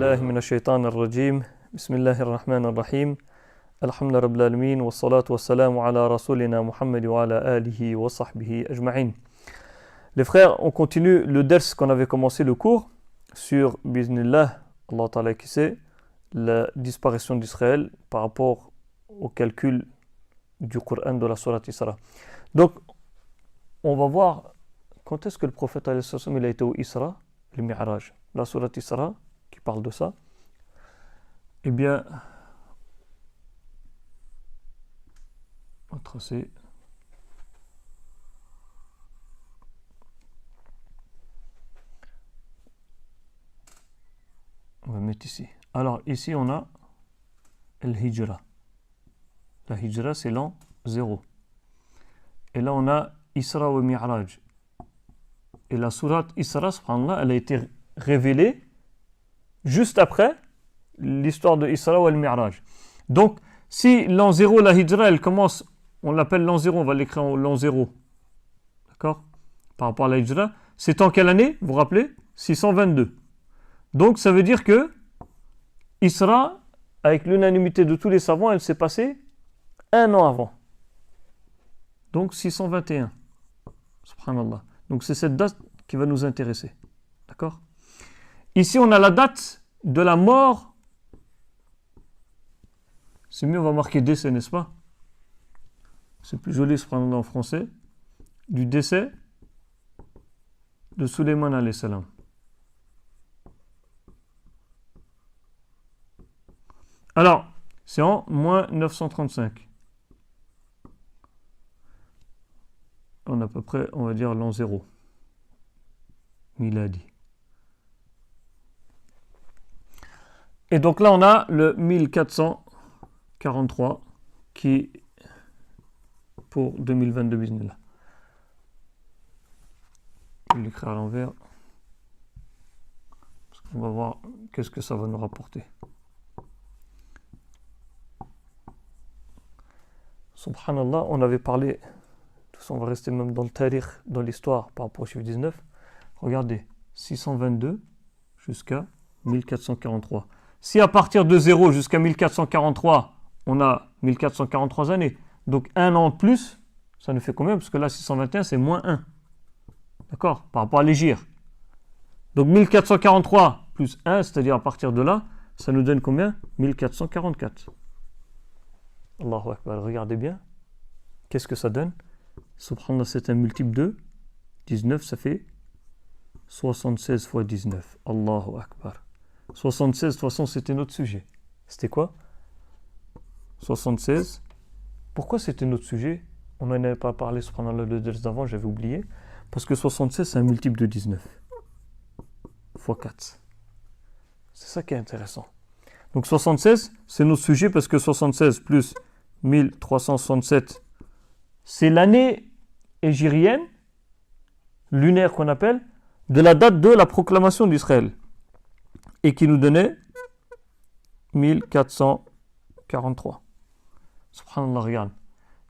بالله من الشيطان الرجيم بسم الله الرحمن الرحيم الحمد لله رب العالمين والصلاة والسلام على رسولنا محمد وعلى آله وصحبه أجمعين. Les frères, on continue le ders qu'on avait commencé le cours sur Biznillah, Allah Ta'ala qui sait, la disparition d'Israël par rapport au calcul du Coran de la Sourate Isra. Donc, on va voir quand est-ce que le prophète il a été au Isra, le Mi'raj. La Sourate Isra qui parle de ça, eh bien, on va tracer. On va mettre ici. Alors, ici, on a el-Hijra. La Hijra, c'est l'an 0. Et là, on a Isra ou Mi'raj. Et la sourate Isra, subhanallah, elle a été révélée juste après l'histoire de Isra ou al-Mi'raj. Donc, si l'an 0, la Hijra, elle commence, on l'appelle l'an 0, on va l'écrire en l'an 0. D'accord? Par rapport à la Hijra, c'est en quelle année? Vous vous rappelez? 622. Donc, ça veut dire que Isra, avec l'unanimité de tous les savants, elle s'est passée un an avant. Donc, 621. Subhanallah. Donc, c'est cette date qui va nous intéresser. D'accord? Ici, on a la date de la mort. C'est mieux, on va marquer décès, n'est-ce pas? C'est plus joli, subhanallah, en français. Du décès de Sulayman alayhi salam. Alors, c'est en moins 935. On a à peu près, on va dire, l'an 0. Miladi. Et donc là, on a le 1443 qui, pour 2022, bismillah. Je vais l'écrire à l'envers. Parce qu'on va voir qu'est-ce que ça va nous rapporter. Subhanallah, on avait parlé, tout ça, on va rester même dans le tarikh, dans l'histoire par rapport au chiffre 19. Regardez, 622 jusqu'à 1443. Si à partir de 0 jusqu'à 1443, on a 1443 années, donc un an de plus, ça nous fait combien? Parce que là, 621, c'est moins 1. D'accord? Par rapport à l'Hégire. Donc 1443 plus 1, c'est-à-dire à partir de là, ça nous donne combien? 1444. Allahu Akbar, regardez bien. Qu'est-ce que ça donne? Subhanallah, c'est un multiple de 19, ça fait 76 fois 19. Allahu Akbar. 76, de toute façon, c'était notre sujet. C'était quoi? 76. Pourquoi c'était notre sujet? On n'en avait pas parlé, subhanallah, le ders d'avant, j'avais oublié. Parce que 76, c'est un multiple de 19. Fois 4. C'est ça qui est intéressant. Donc 76, c'est notre sujet parce que 76 plus 1367, c'est l'année hégirienne, lunaire qu'on appelle, de la date de la proclamation d'Israël. Et qui nous donnait 1443. Subhanallah, regarde.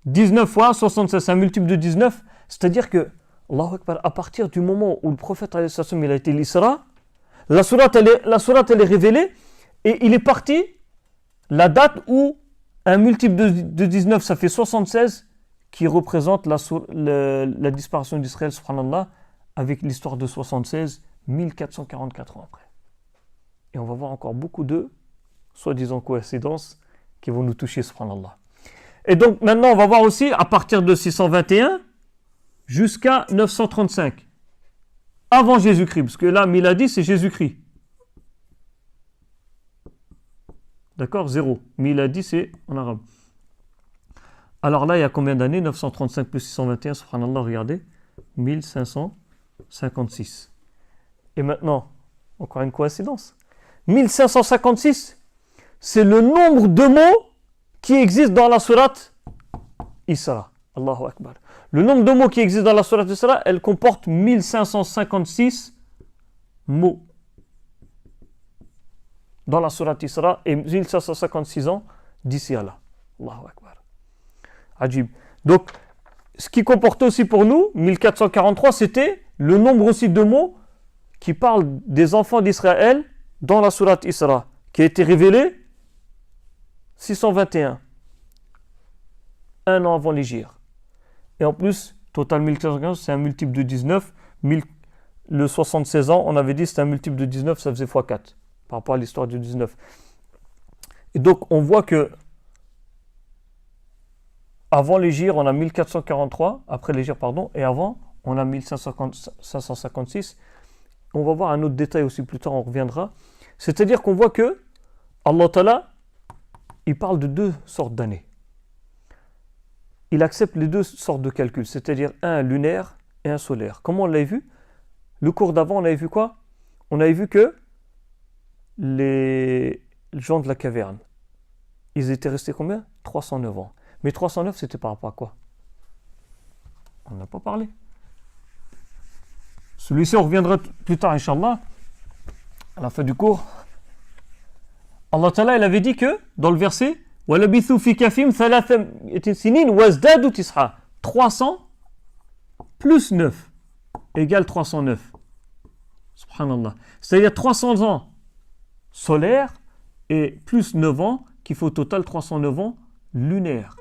19 fois 76, c'est un multiple de 19. C'est-à-dire que, Allahu Akbar, à partir du moment où le prophète il a été l'Isra, la sourate elle est révélée et il est parti la date où un multiple de 19, ça fait 76, qui représente la disparition d'Israël, subhanallah, avec l'histoire de 76, 1444 ans après. Et on va voir encore beaucoup de soi-disant coïncidences qui vont nous toucher, subhanallah. Et donc maintenant, on va voir aussi à partir de 621 jusqu'à 935, avant Jésus-Christ, parce que là, Miladi, c'est Jésus-Christ. D'accord? 0. Miladi, c'est en arabe. Alors là, il y a combien d'années? 935 plus 621, subhanallah, regardez. 1556. Et maintenant, encore une coïncidence. 1556, c'est le nombre de mots qui existent dans la sourate Isra. Allahu Akbar. Le nombre de mots qui existent dans la sourate Isra, elle comporte 1556 mots. Dans la sourate Isra, et 1556 ans d'ici à là. Allahu Akbar. Ajib. Donc, ce qui comportait aussi pour nous, 1443, c'était le nombre aussi de mots qui parlent des enfants d'Israël dans la sourate Isra, qui a été révélée 621, un an avant l'Hégire. Et en plus, total 1415, c'est un multiple de 19. Le 76 ans, on avait dit c'est un multiple de 19, ça faisait x4 par rapport à l'histoire du 19. Et donc, on voit que avant l'Hégire, on a 1443, après l'Hégire, pardon, et avant, on a 1556. On va voir un autre détail aussi plus tard, on reviendra. C'est-à-dire qu'on voit que Allah Ta'ala, il parle de deux sortes d'années. Il accepte les deux sortes de calculs, c'est-à-dire un lunaire et un solaire. Comment on l'avait vu? Le cours d'avant, on avait vu quoi? On avait vu que les gens de la caverne, ils étaient restés combien? 309 ans. Mais 309, c'était par rapport à quoi? On n'a pas parlé. Celui-ci, on reviendra plus tard, Inch'Allah, à la fin du cours. Allah Ta'ala, il avait dit que, dans le verset, 300 plus 9 égale 309. Subhanallah. C'est-à-dire 300 ans solaires et plus 9 ans, qui fait au total 309 ans lunaires.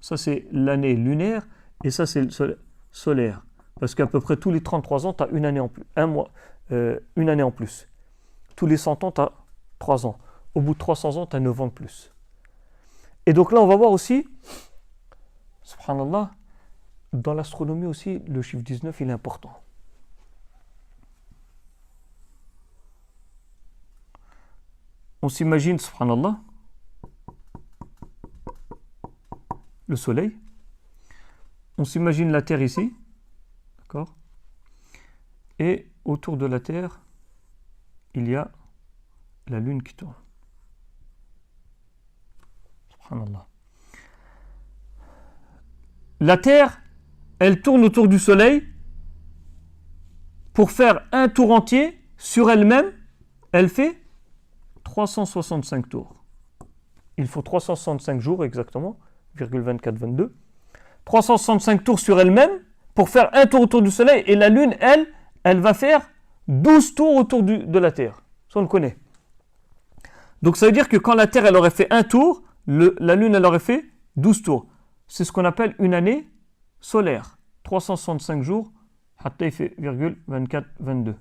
Ça, c'est l'année lunaire et ça, c'est le solaire. Parce qu'à peu près tous les 33 ans, tu as une année en plus. Une année en plus. Tous les 100 ans, tu as 3 ans. Au bout de 300 ans, tu as 9 ans de plus. Et donc là, on va voir aussi, subhanallah, dans l'astronomie aussi, le chiffre 19, il est important. On s'imagine, subhanallah, le soleil. On s'imagine la Terre ici. D'accord? Et autour de la Terre, il y a la Lune qui tourne. Subhanallah. La Terre, elle tourne autour du Soleil pour faire un tour entier sur elle-même. Elle fait 365 tours. Il faut 365 jours exactement, 2422. 365 tours sur elle-même pour faire un tour autour du Soleil. Et la Lune, elle va faire 12 tours autour de la Terre. Ça, on le connaît. Donc, ça veut dire que quand la Terre, elle aurait fait un tour, la Lune, elle aurait fait 12 tours. C'est ce qu'on appelle une année solaire. 365 jours, hatta il fait 2422.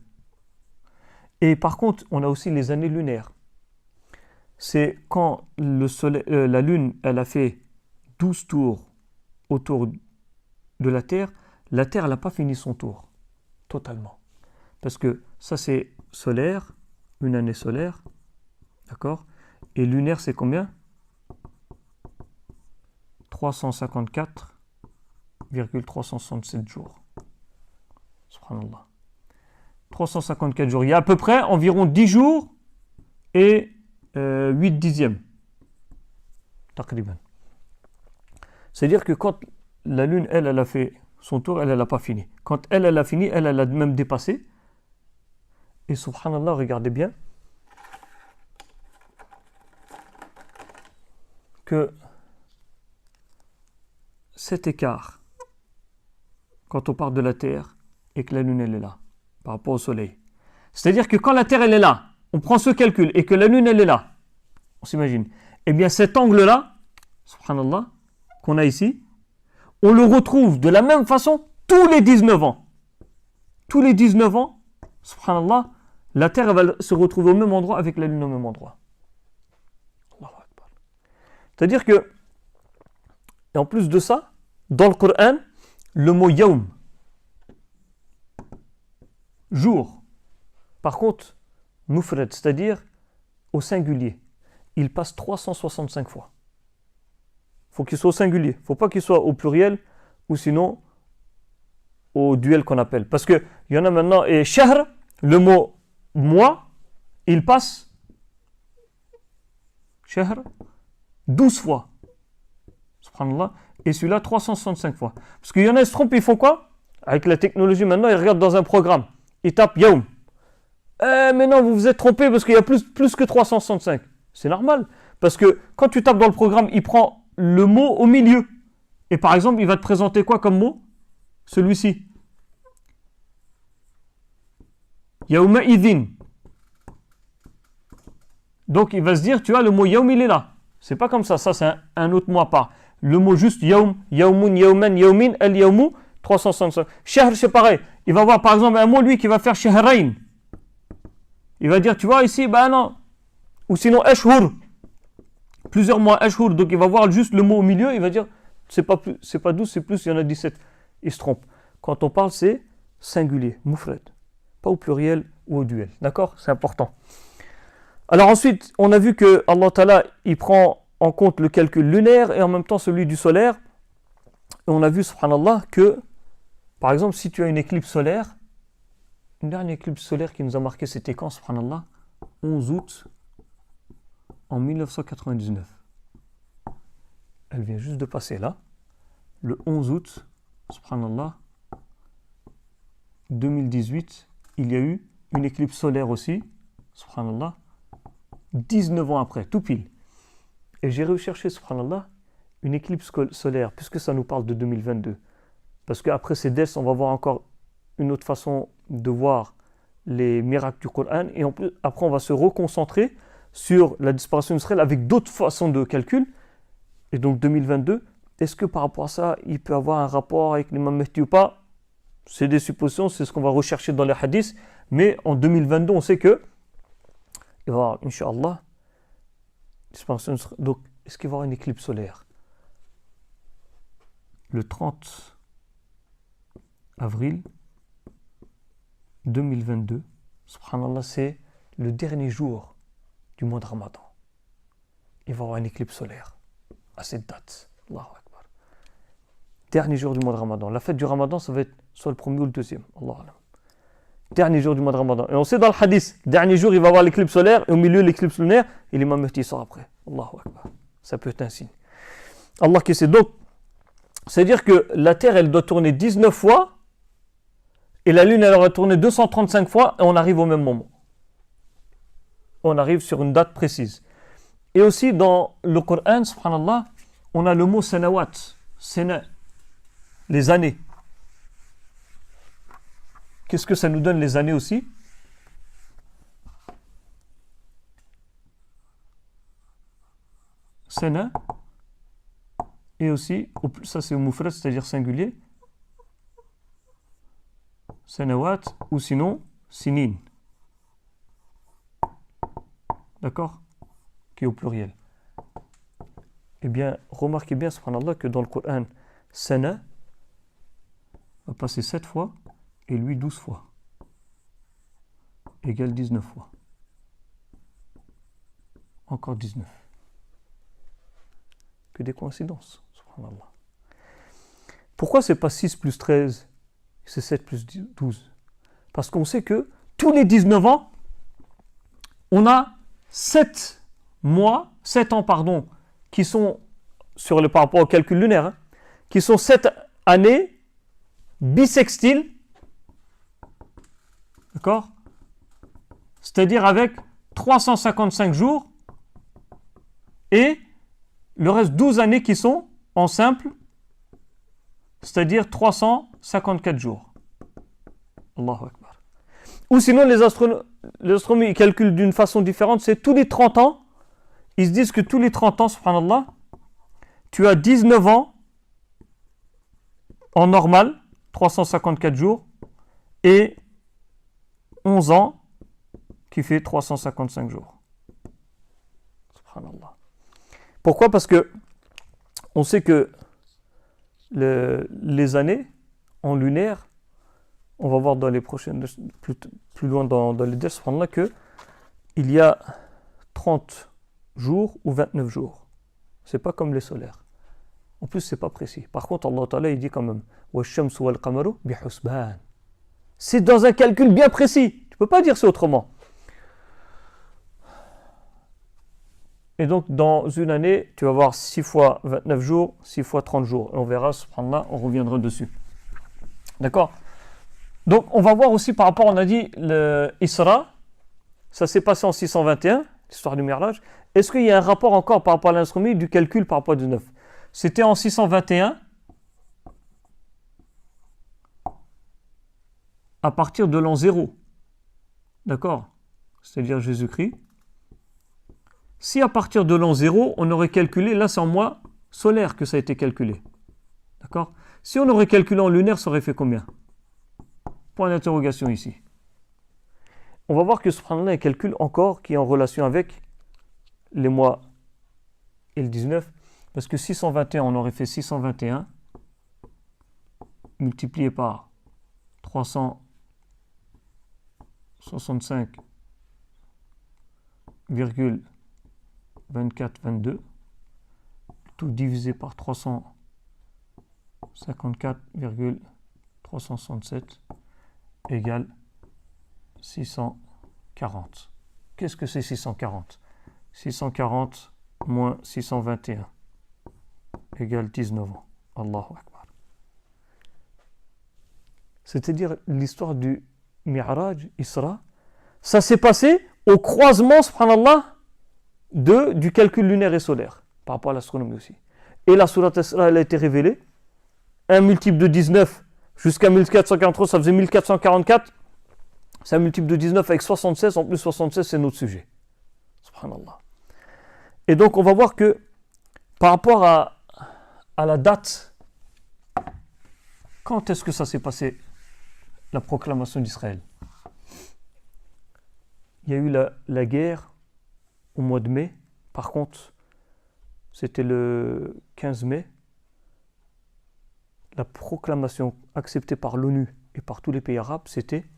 Et par contre, on a aussi les années lunaires. C'est quand la Lune, elle a fait 12 tours autour de la Terre elle n'a pas fini son tour, totalement. Parce que ça, c'est solaire, une année solaire, d'accord? Et lunaire, c'est combien? 354,367 jours. Subhanallah. 354 jours. Il y a à peu près environ 10 jours et 8 dixièmes. Taqriban. C'est-à-dire que quand la Lune, elle a fait son tour, elle n'a pas fini. Quand elle a fini, elle a même dépassé. Et subhanallah, regardez bien que cet écart, quand on part de la Terre et que la Lune, elle est là, par rapport au Soleil. C'est-à-dire que quand la Terre, elle est là, on prend ce calcul et que la Lune, elle est là, on s'imagine. Eh bien, cet angle-là, subhanallah, qu'on a ici, on le retrouve de la même façon tous les 19 ans. Tous les 19 ans, subhanallah, la Terre elle va se retrouver au même endroit avec la Lune au même endroit. C'est-à-dire que, et en plus de ça, dans le Coran, le mot yaum, jour, par contre, mufrad, c'est-à-dire au singulier, il passe 365 fois. Il faut qu'il soit au singulier. Il ne faut pas qu'il soit au pluriel ou sinon au duel qu'on appelle. Parce qu'il y en a maintenant, et shahr, le mot mois, il passe shahr 12 fois. Subhanallah. Et celui-là 365 fois. Parce qu'il y en a, ils se trompent, ils font quoi? Avec la technologie maintenant, ils regardent dans un programme. Ils tapent yaum. Mais non, vous vous êtes trompé parce qu'il y a plus que 365. C'est normal. Parce que quand tu tapes dans le programme, il prend le mot au milieu. Et par exemple, il va te présenter quoi comme mot? Celui-ci. Yauma idhin. Donc il va se dire, tu vois, le mot yaum, il est là. C'est pas comme ça, c'est un autre mot à part. Le mot juste yaum, yaumun, yauman, yaumin, al yaumu, 365. Shahr, c'est pareil. Il va voir par exemple un mot, lui, qui va faire shahrain. Il va dire, tu vois, ici, ben non. Ou sinon, ashhur. Plusieurs mois, ashhur. Donc il va voir juste le mot au milieu, il va dire, c'est pas 12, c'est plus, il y en a 17. Il se trompe. Quand on parle, c'est singulier, mufrad. Pas au pluriel ou au duel. D'accord? C'est important. Alors ensuite, on a vu que Allah Ta'ala, il prend en compte le calcul lunaire et en même temps celui du solaire. Et on a vu, subhanallah, que, par exemple, si tu as une éclipse solaire, une dernière éclipse solaire qui nous a marqué, c'était quand, subhanallah? 11 août en 1999. Elle vient juste de passer là. Le 11 août, subhanallah, 2018, il y a eu une éclipse solaire aussi, subhanallah, 19 ans après, tout pile. Et j'ai recherché, subhanallah, une éclipse solaire, puisque ça nous parle de 2022. Parce qu'après ces dess, on va voir encore une autre façon de voir les miracles du Coran. Et après, on va se reconcentrer sur la disparition d'Israël avec d'autres façons de calcul. Et donc 2022, est-ce que par rapport à ça, il peut avoir un rapport avec l'imam Mahdi ou pas? C'est des suppositions, c'est ce qu'on va rechercher dans les hadiths. Mais en 2022, on sait que il va y avoir, Inch'Allah, donc, est-ce qu'il va y avoir une éclipse solaire? Le 30 avril 2022, subhanallah, c'est le dernier jour du mois de Ramadan. Il va y avoir une éclipse solaire à cette date. Allahu Akbar. Dernier jour du mois de Ramadan. La fête du Ramadan, ça va être soit le premier ou le deuxième. Allahu Akbar. Dernier jour du mois de Ramadan. Et on sait dans le hadith, dernier jour, il va y avoir l'éclipse solaire, et au milieu, l'éclipse lunaire, et l'imam Mahdi sort après. Allahu Akbar. Ça peut être un signe. Allah qui sait. Donc, c'est-à-dire que la Terre, elle doit tourner 19 fois, et la Lune, elle aura tourné 235 fois, et on arrive au même moment. On arrive sur une date précise. Et aussi, dans le Coran, subhanallah, on a le mot sanawat, sana, les années. Qu'est-ce que ça nous donne les années aussi? Sana. Et aussi, ça c'est au mufrad, c'est-à-dire singulier. Sanawat, ou sinon, sinin. D'accord? Qui est au pluriel. Eh bien, remarquez bien, subhanallah, que dans le Coran, sana va passer 7 fois, et lui 12 fois. Égale 19 fois. Encore 19. Que des coïncidences, subhanallah. Pourquoi c'est pas 6 plus 13, c'est 7 plus 12? Parce qu'on sait que tous les 19 ans, on a 7 ans, qui sont, par rapport au calcul lunaire, qui sont 7 années bissextiles, d'accord? C'est-à-dire avec 355 jours et le reste 12 années qui sont en simple, c'est-à-dire 354 jours. Allahu Akbar. Ou sinon, les astronomes ils calculent d'une façon différente, c'est tous les 30 ans, ils se disent que tous les 30 ans, subhanallah, tu as 19 ans en normal, 354 jours, et 11 ans qui fait 355 jours. Subhanallah. Pourquoi? Parce que on sait que les années en lunaire, on va voir dans les prochaines, plus loin dans les ders, subhanallah, que il y a 30 jours ou 29 jours. C'est pas comme les solaires. En plus, c'est pas précis. Par contre, Allah Ta'ala, il dit quand même وَالشَّمْسُ وَالْقَمَرُ بِحُسْبَانٍ. C'est dans un calcul bien précis. Tu peux pas dire c'est autrement. Et donc, dans une année, tu vas voir 6 fois 29 jours, 6 fois 30 jours. Et on verra, subhanallah, on reviendra dessus. D'accord? Donc, on va voir aussi par rapport, on a dit, l'Isra, ça s'est passé en 621, l'histoire du Mi'raj. Est-ce qu'il y a un rapport encore par rapport à l'instrument du calcul par rapport à 19? C'était en 621, à partir de l'an 0. D'accord? C'est-à-dire Jésus-Christ. Si à partir de l'an 0, on aurait calculé, là c'est en mois solaire que ça a été calculé. D'accord? Si on aurait calculé en lunaire, ça aurait fait combien? Point d'interrogation ici. On va voir que subhanallah, il calcule encore qui est en relation avec les mois et le 19. Parce que 621, on aurait fait 621 multiplié par 365,2422, tout divisé par 354,367 égale 640. Qu'est-ce que c'est 640? 640 moins 621 égale 19 ans. Allahu Akbar. C'est-à-dire l'histoire du Mi'raj, Isra, ça s'est passé au croisement, subhanallah, du calcul lunaire et solaire, par rapport à l'astronomie aussi. Et la sourate Isra, elle a été révélée, un multiple de 19 jusqu'à 1443, ça faisait 1444, c'est un multiple de 19 avec 76, en plus 76 c'est notre sujet. Subhanallah. Et donc on va voir que par rapport à la date, quand est-ce que ça s'est passé, la proclamation d'Israël? Il y a eu la guerre au mois de mai. Par contre, c'était le 15 mai. La proclamation acceptée par l'ONU et par tous les pays arabes, c'était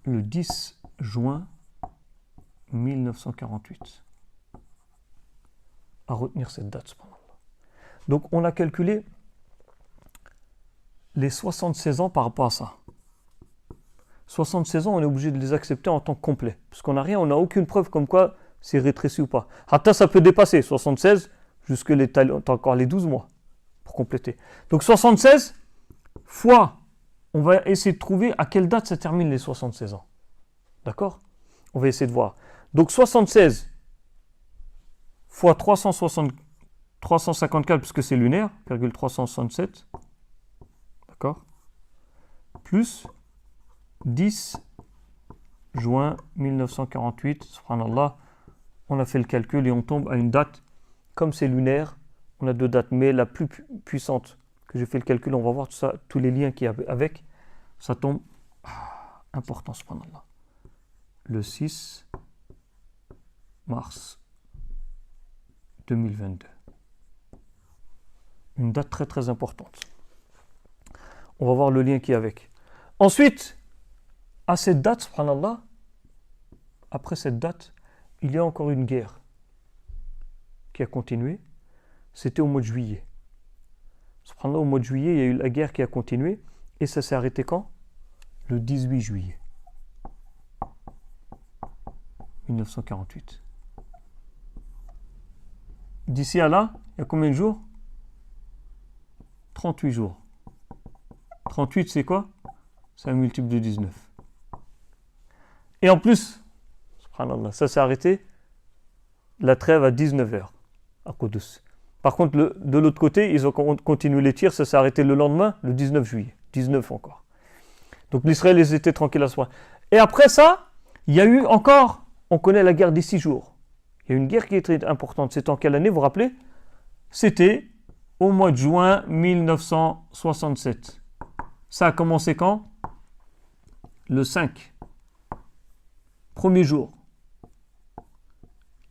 le 10 juin 1948. À retenir cette date, subhanallah. Donc on a calculé les 76 ans par rapport à ça. 76 ans, on est obligé de les accepter en temps complet. Parce qu'on n'a rien, on n'a aucune preuve comme quoi c'est rétréci ou pas. Hatta, ça peut dépasser 76 jusque encore les 12 mois pour compléter. Donc 76 fois, on va essayer de trouver à quelle date ça termine les 76 ans. D'accord? On va essayer de voir. Donc 76 fois 354, puisque c'est lunaire, 367. D'accord? Plus 10 juin 1948, subhanallah, on a fait le calcul et on tombe à une date, comme c'est lunaire, on a deux dates, mais la plus puissante que j'ai fait le calcul, on va voir tout ça, tous les liens qu'il y a avec, ça tombe, important subhanallah, le 6 mars 2022. Une date très très importante. On va voir le lien qui est avec. Ensuite, à cette date, subhanallah, après cette date, il y a encore une guerre qui a continué. C'était au mois de juillet. Subhanallah, au mois de juillet, il y a eu la guerre qui a continué. Et ça s'est arrêté quand? Le 18 juillet 1948. D'ici à là, il y a combien de jours? 38 jours. 38, c'est quoi? C'est un multiple de 19. Et en plus, subhanallah, ça s'est arrêté, la trêve à 19h, à Qudus. Par contre, de l'autre côté, ils ont continué les tirs, ça s'est arrêté le lendemain, le 19 juillet. 19 encore. Donc l'Israël, ils étaient tranquilles à ce point. Et après ça, il y a eu encore, on connaît la guerre des 6 jours. Il y a une guerre qui est très importante. C'était en quelle année, vous vous rappelez? C'était au mois de juin 1967. Ça a commencé quand? Le 5. Premier jour.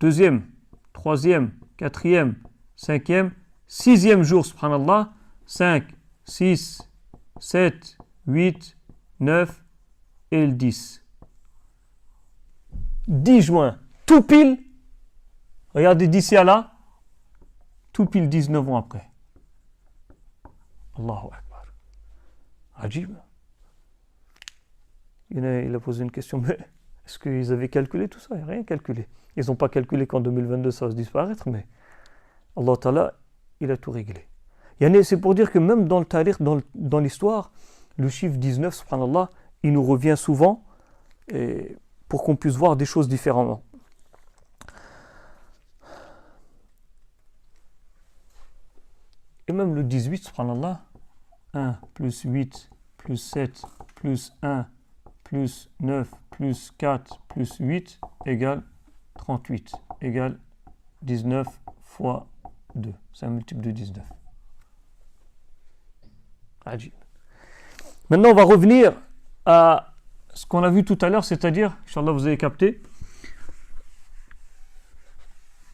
Deuxième, troisième, quatrième, cinquième, sixième jour, subhanallah. 5, 6, 7, 8, 9 et le 10. 10 juin, tout pile. Regardez d'ici à là, tout pile 19 ans après. Allahu Akbar. Ajib. Il a posé une question, mais est-ce qu'ils avaient calculé tout ça? Ils n'ont rien calculé. Ils n'ont pas calculé qu'en 2022 ça va se disparaître, mais Allah Ta'ala, il a tout réglé. C'est pour dire que même dans le tarikh, dans l'histoire, le chiffre 19, subhanallah, il nous revient souvent pour qu'on puisse voir des choses différemment. Et même le 18, subhanallah, 1 plus 8 plus 7 plus 1 plus 9 plus 4 plus 8 égale 38 égale 19 fois 2. C'est un multiple de 19. Ajib. Maintenant, on va revenir à ce qu'on a vu tout à l'heure, c'est-à-dire, Inch'Allah, vous avez capté,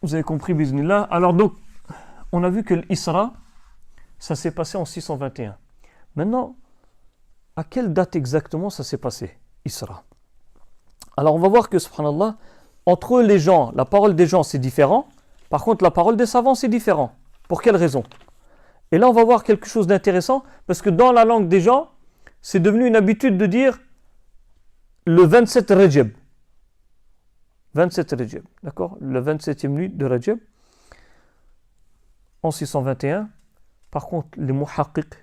vous avez compris, bismillah. Alors donc, on a vu que l'Isra, ça s'est passé en 621. Maintenant, à quelle date exactement ça s'est passé, Isra? Alors on va voir que, subhanallah, entre les gens, la parole des gens c'est différent, par contre la parole des savants c'est différent. Pour quelle raison? Et là on va voir quelque chose d'intéressant, parce que dans la langue des gens, c'est devenu une habitude de dire le 27 Rajab. 27 Rajab, d'accord? Le 27e nuit de Rajab, en 621. Par contre, les muhaqqiq,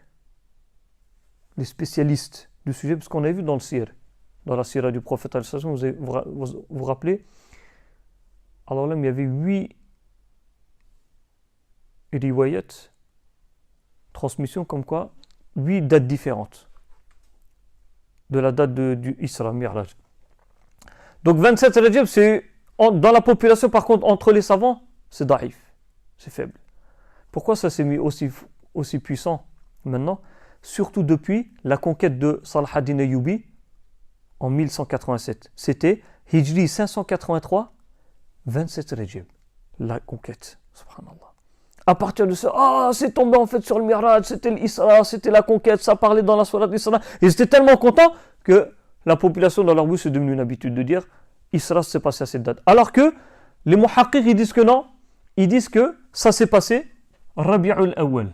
les spécialistes du sujet, parce qu'on a vu dans le sir, dans la sira du prophète, vous rappelez, alors là, il y avait 8 riwayat, transmissions comme quoi, 8 dates différentes de la date du Isra Mi'raj. Donc 27 Rajab, c'est dans la population, par contre, entre les savants, c'est daïf, c'est faible. Pourquoi ça s'est mis aussi puissant maintenant? Surtout depuis la conquête de Salah ad-Din Ayyubi en 1187. C'était Hijri 583, 27 Rajab, la conquête, subhanallah. À partir de ça, c'est tombé en fait sur le Mi'raj, c'était l'Isra, c'était la conquête, ça parlait dans la sourate d'Isra. Ils étaient tellement contents que la population dans leur bouche c'est devenu une habitude de dire Isra s'est passé à cette date. Alors que les muhaqqiq ils disent que non, ils disent que ça s'est passé Rabi'ul Awwal.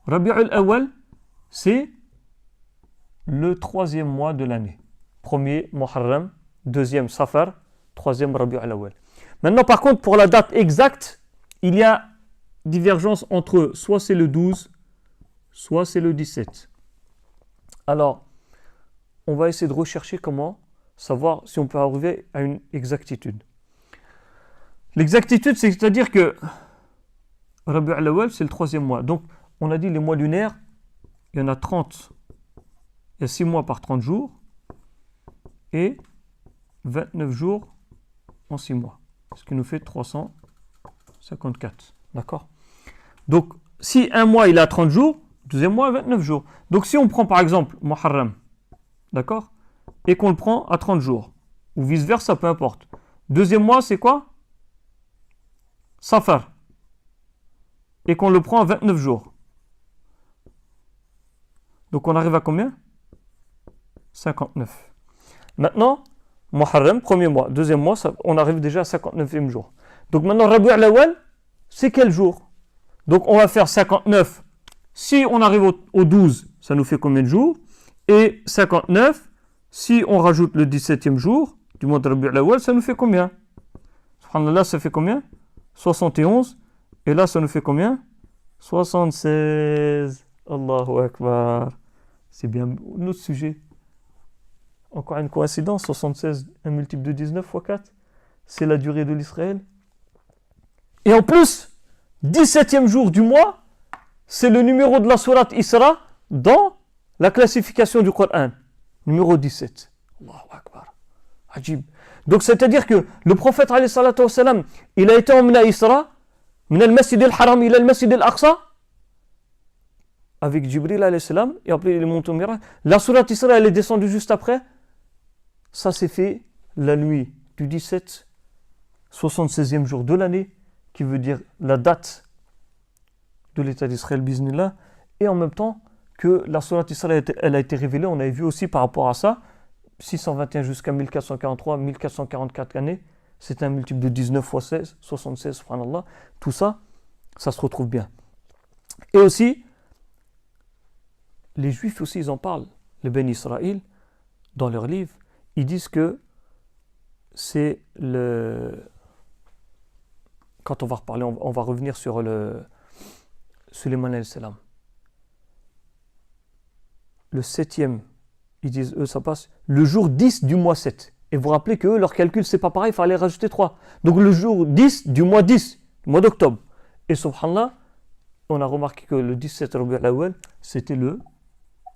Rabi'ul Awwal, c'est le 3e mois de l'année. Premier Muharram, 2e Safar, 3e Rabi'ul Awwal. Maintenant, par contre, pour la date exacte, il y a divergence entre eux. Soit c'est le 12, soit c'est le 17. Alors, on va essayer de rechercher comment savoir si on peut arriver à une exactitude. L'exactitude, c'est-à-dire que Rabi'ul Awwal, c'est le 3e mois. Donc, on a dit les mois lunaires, il y en a 30. Il y a 6 mois par 30 jours et 29 jours en 6 mois. Ce qui nous fait 354. D'accord? Donc, si un mois il a 30 jours, deuxième mois 29 jours. Donc, si on prend par exemple Muharram, d'accord? Et qu'on le prend à 30 jours, ou vice-versa, peu importe. Deuxième mois, c'est quoi? Safar. Et qu'on le prend à 29 jours. Donc on arrive à combien? 59. Maintenant, Muharram, premier mois. Deuxième mois, on arrive déjà à 59e jour. Donc maintenant, Rabi'ul Awwal, c'est quel jour? Donc on va faire 59. Si on arrive au 12, ça nous fait combien de jours? Et 59, si on rajoute le 17e jour du mois de Rabi'ul Awwal, ça nous fait combien? Subhanallah, ça fait combien? 71. Et là, ça nous fait combien? 76. Allahu Akbar. C'est bien notre sujet. Encore une coïncidence, 76, un multiple de 19 fois 4. C'est la durée de l'Israël. Et en plus, 17e jour du mois, c'est le numéro de la sourate Isra dans la classification du Coran. Numéro 17. Allahu Akbar. Ajib. Donc c'est-à-dire que le prophète alayhi salatu wa salam, il a été emmené à Isra, min al-Masjid al-Haram ila al-Masjid al-Aqsa, avec Jibril alayhi salam, et après il est monté au Miraj. La sourate Isra, elle est descendue juste après. Ça s'est fait la nuit du 17, 76e jour de l'année, qui veut dire la date de l'État d'Israël, bismillah, et en même temps que la sourate Isra, elle a été révélée, on avait vu aussi par rapport à ça, 621 jusqu'à 1443, 1444 années, c'est un multiple de 19 fois 16, 76, subhanallah. Tout ça, ça se retrouve bien. Et aussi, les Juifs aussi, ils en parlent. Les Ben Israël, dans leurs livres, ils disent que c'est le... Quand on va reparler, on va revenir sur le Sulayman alayhi salam. Le 7e, ils disent, eux, ça passe le jour 10 du mois 7. Et vous vous rappelez que eux, leur calcul, c'est pas pareil, il fallait rajouter 3. Donc le jour 10 du mois 10, du mois d'octobre. Et subhanallah, on a remarqué que le 17 Rabi'ul Awwal, c'était le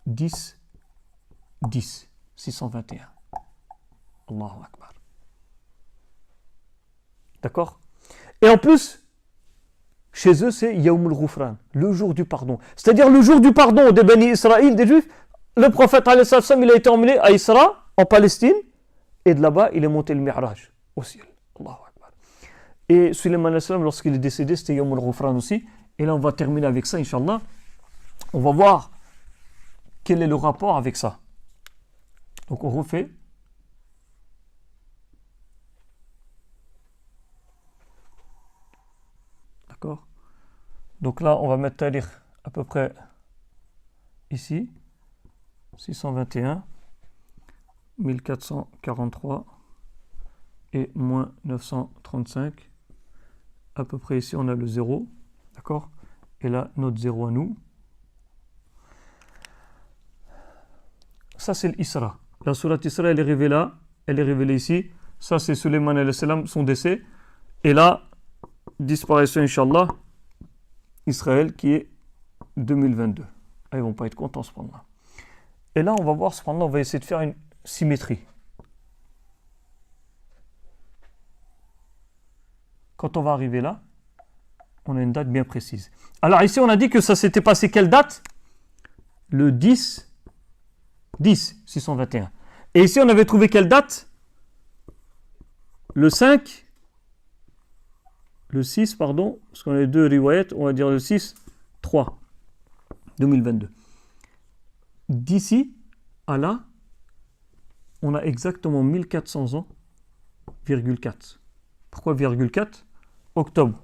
10, 10, 621. Allahu Akbar. D'accord? Et en plus, chez eux, c'est Yawmul Ghufran, le jour du pardon. C'est-à-dire le jour du pardon des Bani Israël, des Juifs. Le prophète, il a été emmené à Isra, en Palestine, et de là-bas, il est monté le Mi'raj, au ciel. Allahu Akbar. Et Sulayman, lorsqu'il est décédé, c'était Yawmul Ghufran aussi. Et là, on va terminer avec ça, Inch'Allah. On va voir quel est le rapport avec ça. Donc, on refait. D'accord? Donc là, on va mettre Tarikh à peu près ici. 621, 1443 et moins 935. À peu près ici, on a le 0. D'accord? Et là, notre 0 à nous. Ça, c'est l'Isra. La sourate Isra, elle est révélée là. Elle est révélée ici. Ça, c'est Sulayman alayhi salam, son décès. Et là, disparition, Inch'Allah, Israël qui est 2022. Ah, ils ne vont pas être contents, cependant. Et là, on va voir, cependant, on va essayer de faire une symétrie. Quand on va arriver là, on a une date bien précise. Alors ici, on a dit que ça s'était passé quelle date? Le 10, 621. Et ici, on avait trouvé quelle date? Le 5, le 6, pardon, parce qu'on a les deux riwayat, on va dire le 6, 3, 2022. D'ici à là, on a exactement 1400 ans, virgule 4. Pourquoi virgule 4? Octobre,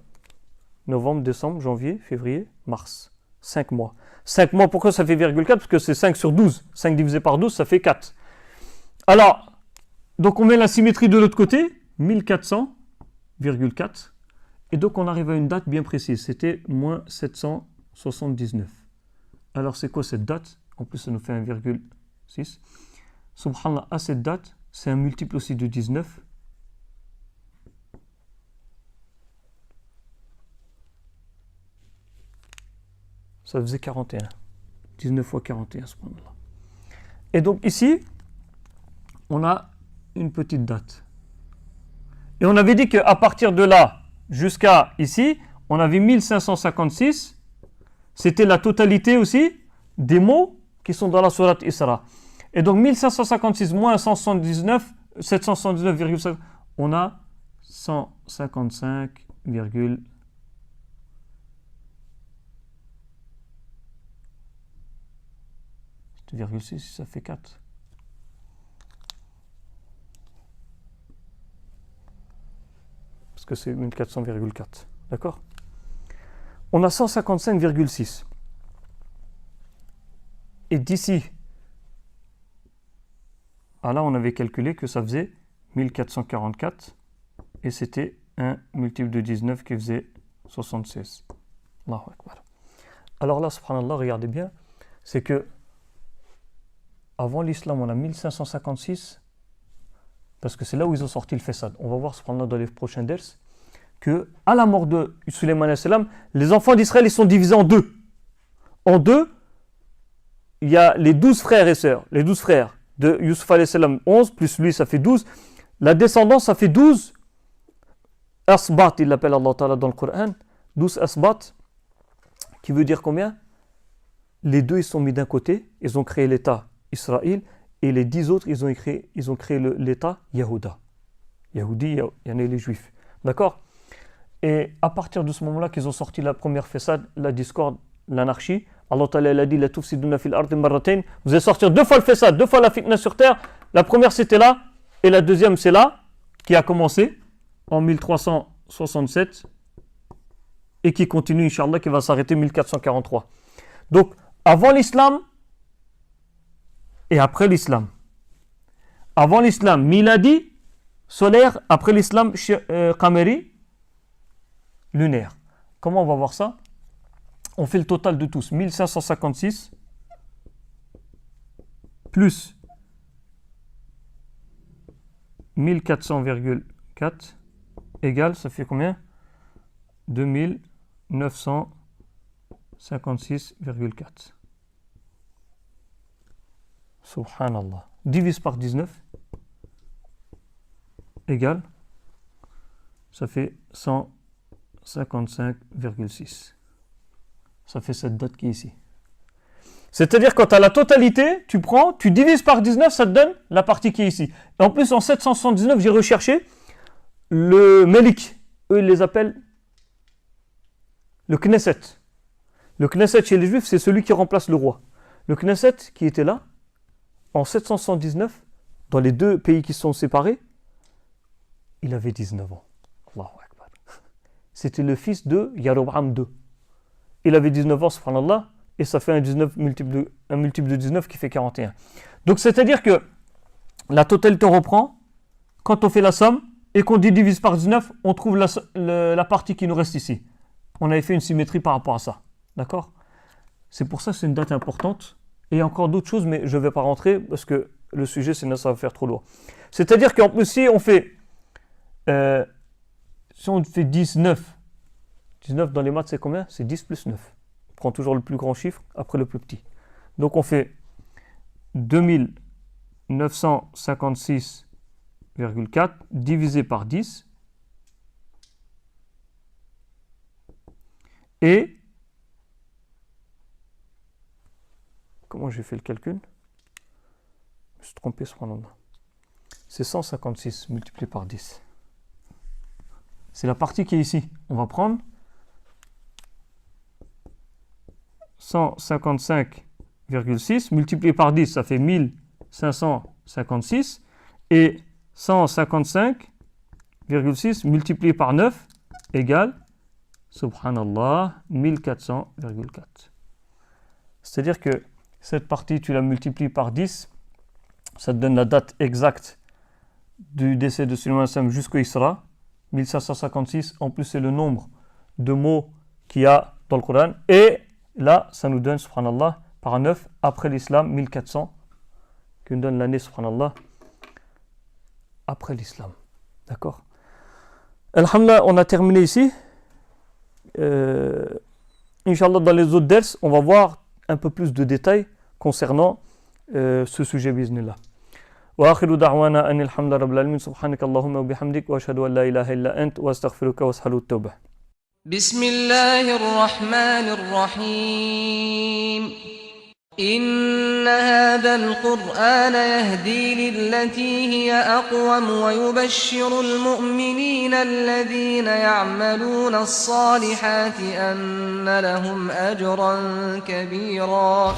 novembre, décembre, janvier, février, mars. 5 mois. 5 mois, pourquoi ça fait virgule 4? Parce que c'est 5 sur 12. 5 divisé par 12, ça fait 4. Alors, donc on met la symétrie de l'autre côté, 1400,4. Et donc on arrive à une date bien précise. C'était moins 779. Alors c'est quoi cette date? En plus, ça nous fait 1,6. Subhanallah, à cette date, c'est un multiple aussi de 19. Ça faisait 41. 19 fois 41, subhanallah. Et donc ici, on a une petite date. Et on avait dit qu'à partir de là jusqu'à ici, on avait 1556. C'était la totalité aussi des mots qui sont dans la sourate Isra. Et donc 1556 moins 179, 779,5, on a 155, 6, ça fait 4. Parce que c'est 1400,4. D'accord? On a 155,6. Et d'ici à là, on avait calculé que ça faisait 1444. Et c'était un multiple de 19 qui faisait 76. Allahu Akbar. Alors là, subhanallah, regardez bien, c'est que avant l'islam, on a 1556, parce que c'est là où ils ont sorti le Fessad. On va voir subhanallah dans les prochains ders que à la mort de Sulayman alayhi salam, les enfants d'Israël ils sont divisés en deux. En deux, il y a les 12 frères et sœurs, les 12 frères de Yusuf alayhi salam, 11, plus lui ça fait 12. La descendance ça fait 12. Asbat, il l'appelle Allah Ta'ala dans le Coran. 12 asbat, qui veut dire combien? Les deux ils sont mis d'un côté, ils ont créé l'État Israël, et les 10 autres ils ont créé l'État Yehuda. Yehudi, il y en a les Juifs. D'accord? Et à partir de ce moment-là qu'ils ont sorti la première façade, la discorde, l'anarchie, Allah Ta'ala a dit la tufsiduna fil ardi marratayn, vous allez sortir 2 fois le façade, 2 fois la fitna sur terre. La première c'était là, et la deuxième c'est là, qui a commencé en 1367 et qui continue, Inch'Allah, qui va s'arrêter 1443. Donc, avant l'islam et après l'islam. Avant l'islam, miladi, solaire, après l'islam, qamari, lunaire. Comment on va voir ça? On fait le total de tous. 1556 plus 1400,4 égale, ça fait combien? 2956,4. Subhanallah. Divise par 19 égale, ça fait 155,6. Ça fait cette date qui est ici. C'est-à-dire quand tu as la totalité, tu prends, tu divises par 19, ça te donne la partie qui est ici. Et en plus, en 779, j'ai recherché le Melik. Eux, ils les appellent le Knesset. Le Knesset chez les Juifs, c'est celui qui remplace le roi. Le Knesset qui était là, en 779, dans les deux pays qui se sont séparés, il avait 19 ans. Allahu Akbar. C'était le fils de Yaroboam II. Il avait 19 ans, subhanallah, et ça fait un multiple de 19 qui fait 41. Donc c'est-à-dire que la totalité on reprend, quand on fait la somme, et qu'on divise par 19, on trouve la partie qui nous reste ici. On avait fait une symétrie par rapport à ça. D'accord ? C'est pour ça que c'est une date importante. Et il y a encore d'autres choses, mais je ne vais pas rentrer, parce que le sujet, sinon ça va faire trop lourd. C'est-à-dire qu'en plus, si on fait 19, 19 dans les maths, c'est combien ? C'est 10 plus 9. On prend toujours le plus grand chiffre après le plus petit. Donc on fait 2956,4 divisé par 10. Et comment j'ai fait le calcul ? Je me suis trompé sur mon nom. C'est 156 multiplié par 10. C'est la partie qui est ici. On va prendre 155,6 multiplié par 10, ça fait 1556. Et 155,6 multiplié par 9 égale, subhanallah, 1400,4. C'est-à-dire que cette partie, tu la multiplies par 10, ça te donne la date exacte du décès de Sulaiman al-Salam jusqu'au Isra, 1556. En plus, c'est le nombre de mots qu'il y a dans le Coran. Et là, ça nous donne, subhanallah, par 9, après l'islam, 1400, qui nous donne l'année, subhanallah, après l'islam. D'accord ? Alhamdulillah, on a terminé ici. Inch'Allah, dans les autres ders, on va voir un peu plus de détails concernant ce sujet, biznillah. وآخر دعوانا أن الحمد لله رب العالمين سبحانك اللهم وبحمدك وأشهد أن لا إله إلا أنت وأستغفرك وأسأل التوبة. بسم الله الرحمن الرحيم إن هذا القرآن يهدي للتي هي أقوم ويبشر المؤمنين الذين يعملون الصالحات أن لهم أجرا كبيرا